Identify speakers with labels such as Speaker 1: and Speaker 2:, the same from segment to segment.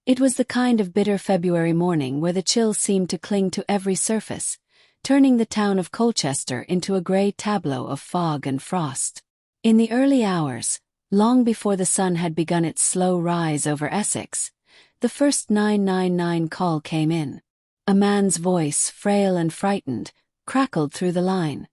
Speaker 1: It was the kind of bitter February morning where the chill seemed to cling to every surface, turning the town of Colchester into a grey tableau of fog and frost. In the early hours, long before the sun had begun its slow rise over Essex, the first 999 call came in. A man's voice, frail and frightened, crackled through the line.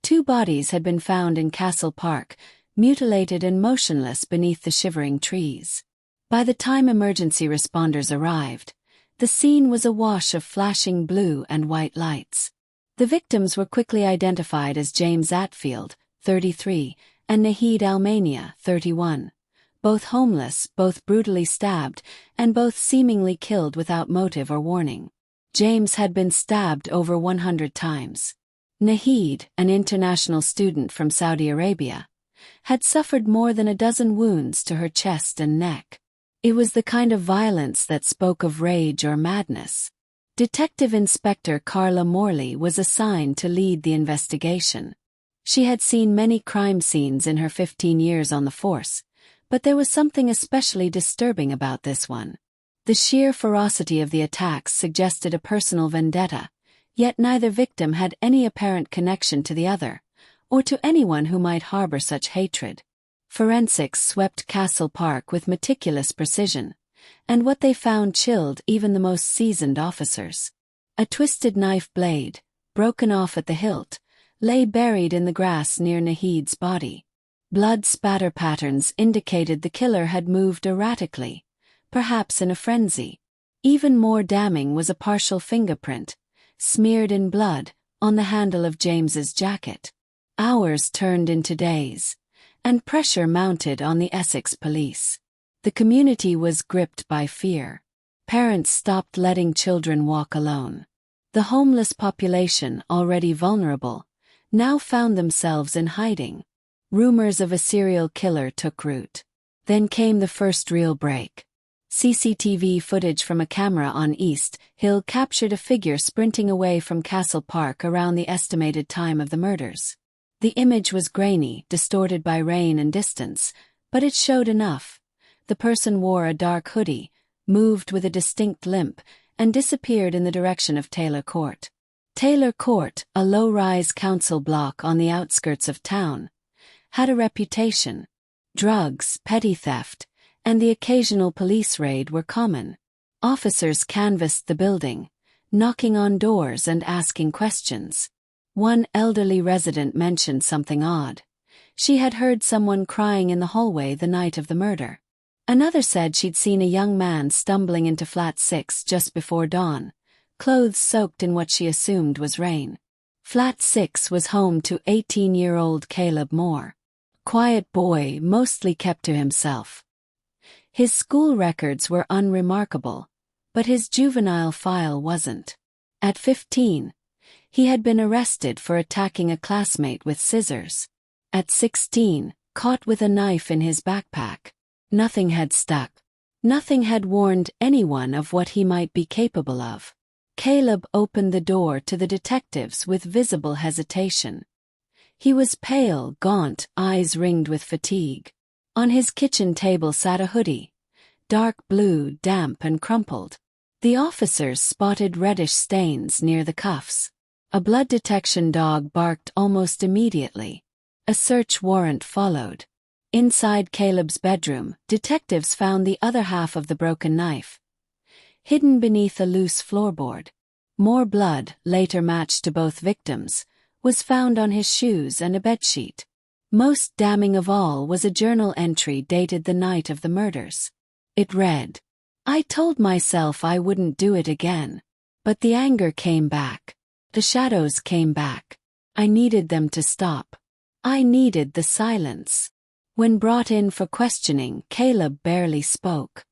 Speaker 1: 2 bodies had been found in Castle Park, mutilated and motionless beneath the shivering trees. By the time emergency responders arrived, the scene was awash of flashing blue and white lights. The victims were quickly identified as James Atfield, 33, and Nahid Almania, 31. Both homeless, both brutally stabbed, and both seemingly killed without motive or warning. James had been stabbed over 100 times. Nahid, an international student from Saudi Arabia, had suffered more than a dozen wounds to her chest and neck. It was the kind of violence that spoke of rage or madness. Detective Inspector Carla Morley was assigned to lead the investigation. She had seen many crime scenes in her 15 years on the force, but there was something especially disturbing about this one. The sheer ferocity of the attacks suggested a personal vendetta, yet neither victim had any apparent connection to the other, or to anyone who might harbor such hatred. Forensics swept Castle Park with meticulous precision, and what they found chilled even the most seasoned officers. A twisted knife blade, broken off at the hilt, lay buried in the grass near Nahid's body. Blood spatter patterns indicated the killer had moved erratically, perhaps in a frenzy. Even more damning was a partial fingerprint, smeared in blood, on the handle of James's jacket. Hours turned into days, and pressure mounted on the Essex police. The community was gripped by fear. Parents stopped letting children walk alone. The homeless population, already vulnerable, now found themselves in hiding. Rumors of a serial killer took root. Then came the first real break. CCTV footage from a camera on East Hill captured a figure sprinting away from Castle Park around the estimated time of the murders. The image was grainy, distorted by rain and distance, but it showed enough. The person wore a dark hoodie, moved with a distinct limp, and disappeared in the direction of Taylor Court. Taylor Court, a low-rise council block on the outskirts of town, had a reputation. Drugs, petty theft, and the occasional police raid were common. Officers canvassed the building, knocking on doors and asking questions. One elderly resident mentioned something odd. She had heard someone crying in the hallway the night of the murder. Another said she'd seen a young man stumbling into Flat 6 just before dawn, clothes soaked in what she assumed was rain. Flat 6 was home to 18-year-old Caleb Moore. Quiet boy, mostly kept to himself. His school records were unremarkable, but his juvenile file wasn't. At 15, he had been arrested for attacking a classmate with scissors. At 16, caught with a knife in his backpack. Nothing had stuck. Nothing had warned anyone of what he might be capable of. Caleb opened the door to the detectives with visible hesitation. He was pale, gaunt, eyes ringed with fatigue. On his kitchen table sat a hoodie, dark blue, damp and crumpled. The officers spotted reddish stains near the cuffs. A blood detection dog barked almost immediately. A search warrant followed. Inside Caleb's bedroom, detectives found the other half of the broken knife, hidden beneath a loose floorboard. More blood, later matched to both victims, was found on his shoes and a bedsheet. Most damning of all was a journal entry dated the night of the murders. It read, "I told myself I wouldn't do it again. But the anger came back. The shadows came back. I needed them to stop. I needed the silence." When brought in for questioning, Caleb barely spoke.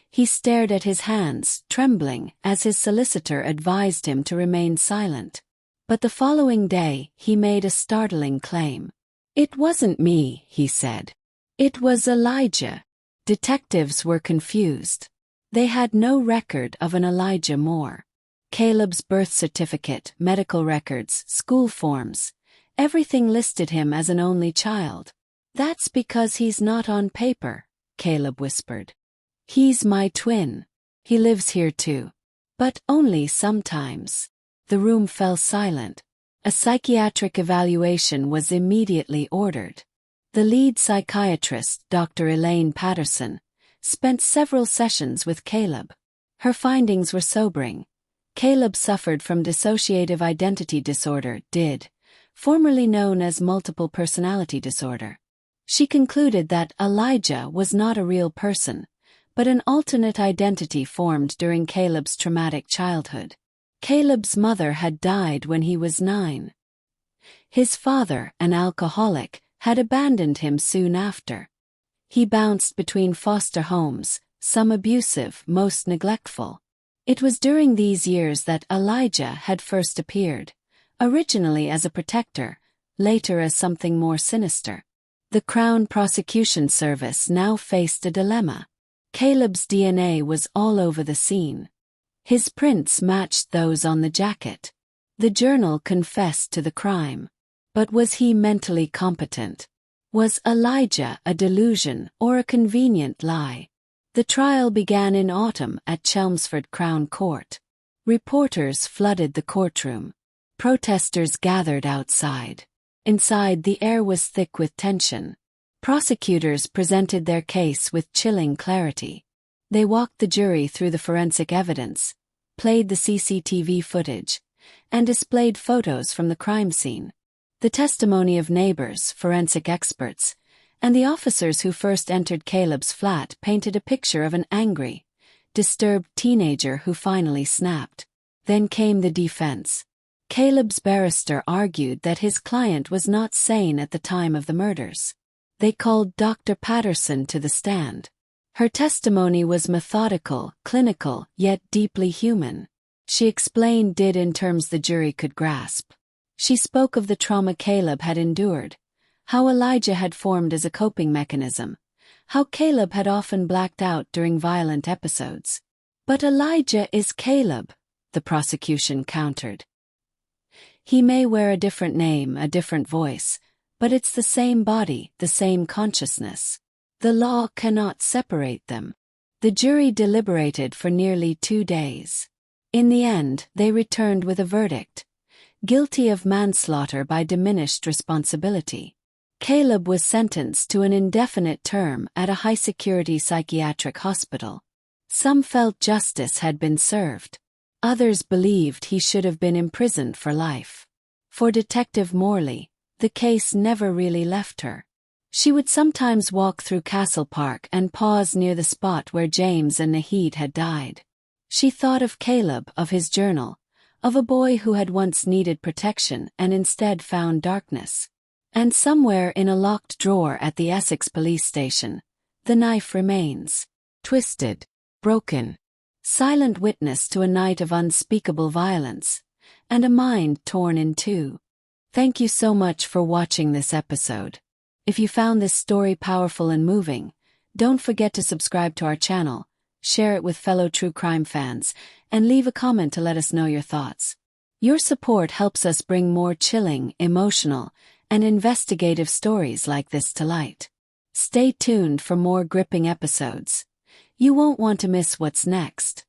Speaker 1: He stared at his hands, trembling, as his solicitor advised him to remain silent. But the following day, he made a startling claim. "It wasn't me," he said. "It was Elijah." Detectives were confused. They had no record of an Elijah Moore. Caleb's birth certificate, medical records, school forms, everything listed him as an only child. "That's because he's not on paper," Caleb whispered. He's my twin. He lives here too. But only sometimes. The room fell silent. A psychiatric evaluation was immediately ordered. The lead psychiatrist, Dr. Elaine Patterson, spent several sessions with Caleb. Her findings were sobering. Caleb suffered from dissociative identity disorder, DID, formerly known as multiple personality disorder. She concluded that Elijah was not a real person, but an alternate identity formed during Caleb's traumatic childhood. Caleb's mother had died when he was 9. His father, an alcoholic, had abandoned him soon after. He bounced between foster homes, some abusive, most neglectful. It was during these years that Elijah had first appeared, originally as a protector, later as something more sinister. The Crown Prosecution Service now faced a dilemma. Caleb's DNA was all over the scene. His prints matched those on the jacket. The journal confessed to the crime. But was he mentally competent? Was Elijah a delusion or a convenient lie? The trial began in autumn at Chelmsford Crown Court. Reporters flooded the courtroom. Protesters gathered outside. Inside, the air was thick with tension. Prosecutors presented their case with chilling clarity. They walked the jury through the forensic evidence, played the CCTV footage, and displayed photos from the crime scene. The testimony of neighbors, forensic experts, and the officers who first entered Caleb's flat painted a picture of an angry, disturbed teenager who finally snapped. Then came the defense. Caleb's barrister argued that his client was not sane at the time of the murders. They called Dr. Patterson to the stand. Her testimony was methodical, clinical, yet deeply human. She explained DID in terms the jury could grasp. She spoke of the trauma Caleb had endured, how Elijah had formed as a coping mechanism, how Caleb had often blacked out during violent episodes. But Elijah is Caleb, the prosecution countered. He may wear a different name, a different voice, but it's the same body, the same consciousness. The law cannot separate them. The jury deliberated for nearly 2 days. In the end, they returned with a verdict: guilty of manslaughter by diminished responsibility. Caleb was sentenced to an indefinite term at a high-security psychiatric hospital. Some felt justice had been served. Others believed he should have been imprisoned for life. For Detective Morley, the case never really left her. She would sometimes walk through Castle Park and pause near the spot where James and Nahid had died. She thought of Caleb, of his journal, of a boy who had once needed protection and instead found darkness. And somewhere in a locked drawer at the Essex police station, the knife remains, twisted, broken, silent witness to a night of unspeakable violence, and a mind torn in two. Thank you so much for watching this episode. If you found this story powerful and moving, don't forget to subscribe to our channel, share it with fellow true crime fans, and leave a comment to let us know your thoughts. Your support helps us bring more chilling, emotional, and investigative stories like this to light. Stay tuned for more gripping episodes. You won't want to miss what's next.